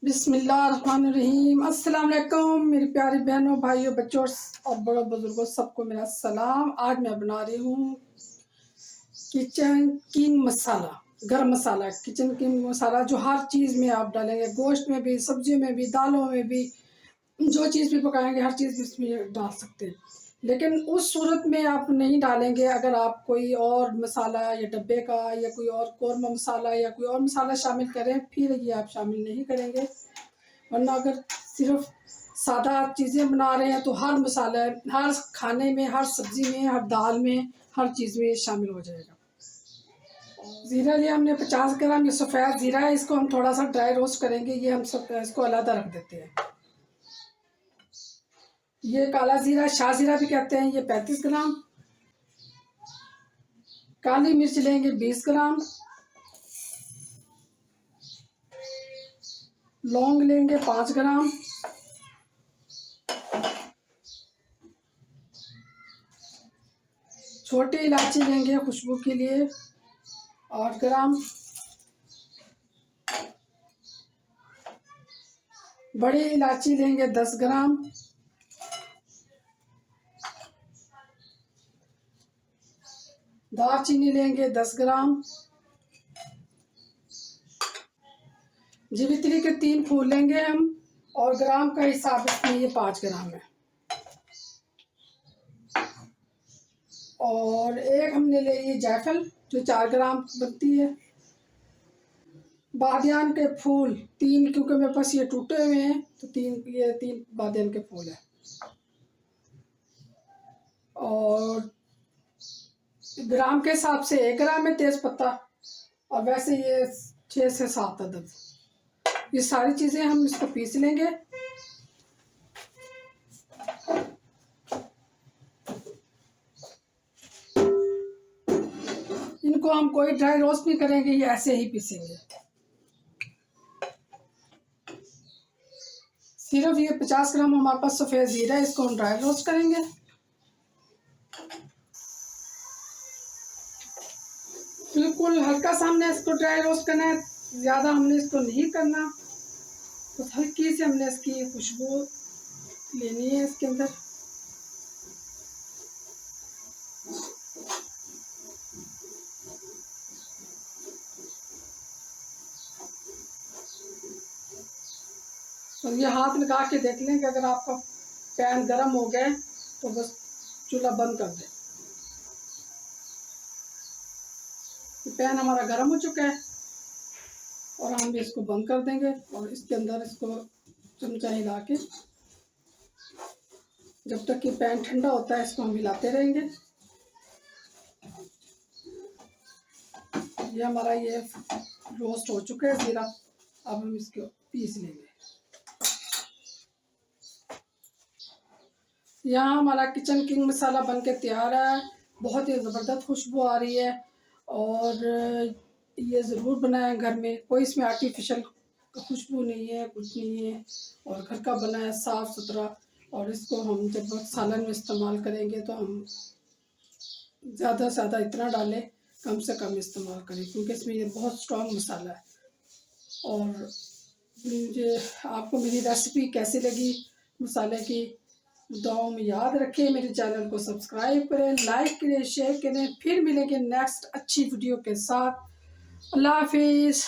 बिस्मिल्लाहिर्रहमानिर्रहीम। अस्सलाम वालेकुम मेरी प्यारी बहनों, भाइयों, बच्चों और बड़ों बुजुर्गों, सबको मेरा सलाम। आज मैं बना रही हूँ किचन किंग मसाला, गरम मसाला। किचन किंग मसाला जो हर चीज़ में आप डालेंगे, गोश्त में भी, सब्जियों में भी, दालों में भी, जो चीज़ भी पकाएंगे हर चीज़ भी इसमें डाल सकते हैं। लेकिन उस सूरत में आप नहीं डालेंगे अगर आप कोई और मसाला या डब्बे का या कोई और कौरमा मसाला या कोई और मसाला शामिल करें, फिर ये आप शामिल नहीं करेंगे। वरना अगर सिर्फ सादा चीज़ें बना रहे हैं तो हर मसाला, हर खाने में, हर सब्ज़ी में, हर दाल में, हर चीज़ में शामिल हो जाएगा। ज़ीरा लिया हमने 50 ग्राम, ये सफ़ेद ज़ीरा है। इसको हम थोड़ा सा ड्राई रोस्ट करेंगे। ये हम सब इसको अलग रख देते हैं। ये काला ज़ीरा, शाह ज़ीरा भी कहते हैं, ये 35 ग्राम। काली मिर्च लेंगे 20 ग्राम। लौंग लेंगे 5 ग्राम। छोटी इलायची लेंगे खुशबू के लिए 8 ग्राम। बड़ी इलायची लेंगे 10 ग्राम। दालचीनी लेंगे 10 ग्राम। जावित्री के 3 फूल लेंगे हम, और ग्राम का हिसाब इसमें ये 5 ग्राम है। और एक हमने ले ली जायफल जो 4 ग्राम बनती है। बादियान के फूल 3, क्योंकि मेरे पास ये टूटे हुए हैं तो 3 बादियान के फूल है। और ग्राम के हिसाब से 1 ग्राम है तेज पत्ता, और वैसे ये 6 से 7 अदद। ये सारी चीज़ें हम इसको पीस लेंगे। इनको हम कोई ड्राई रोस्ट नहीं करेंगे, ये ऐसे ही पीसेंगे। सिर्फ ये 50 ग्राम हमारे पास सफ़ेद ज़ीरा है, इसको हम ड्राई रोस्ट करेंगे। बिल्कुल हल्का सा हमने इसको ड्राई रोस्ट करना है, ज़्यादा हमने इसको नहीं करना। तो हल्की से हमने इसकी खुशबू लेनी है इसके अंदर। और ये हाथ लगा के देख लें कि अगर आपका पैन गर्म हो गया तो बस चूल्हा बंद कर दें। पैन हमारा गर्म हो चुका है और हम इसको बंद कर देंगे। और इसके अंदर इसको चमचा हिला के जब तक कि पैन ठंडा होता है इसको हम हिलाते रहेंगे। ये हमारा ये रोस्ट हो चुका है ज़ीरा। अब हम इसको पीस लेंगे। यहाँ हमारा किचन किंग मसाला बनके तैयार है। बहुत ही ज़बरदस्त खुशबू आ रही है। और ये ज़रूर बनाएं घर में, कोई इसमें आर्टिफिशियल खुशबू नहीं है, कुछ नहीं है, और घर का बना है साफ़ सुथरा। और इसको हम जब सालन में इस्तेमाल करेंगे तो हम ज़्यादा से ज़्यादा इतना डालें, कम से कम इस्तेमाल करें, क्योंकि इसमें ये बहुत स्ट्रॉन्ग मसाला है। और मुझे आपको मेरी रेसिपी कैसी लगी मसाले की, दुआओं में याद रखें। मेरे चैनल को सब्सक्राइब करें, लाइक करें, शेयर करें। फिर मिलेंगे नेक्स्ट अच्छी वीडियो के साथ। अल्लाह हाफिज़।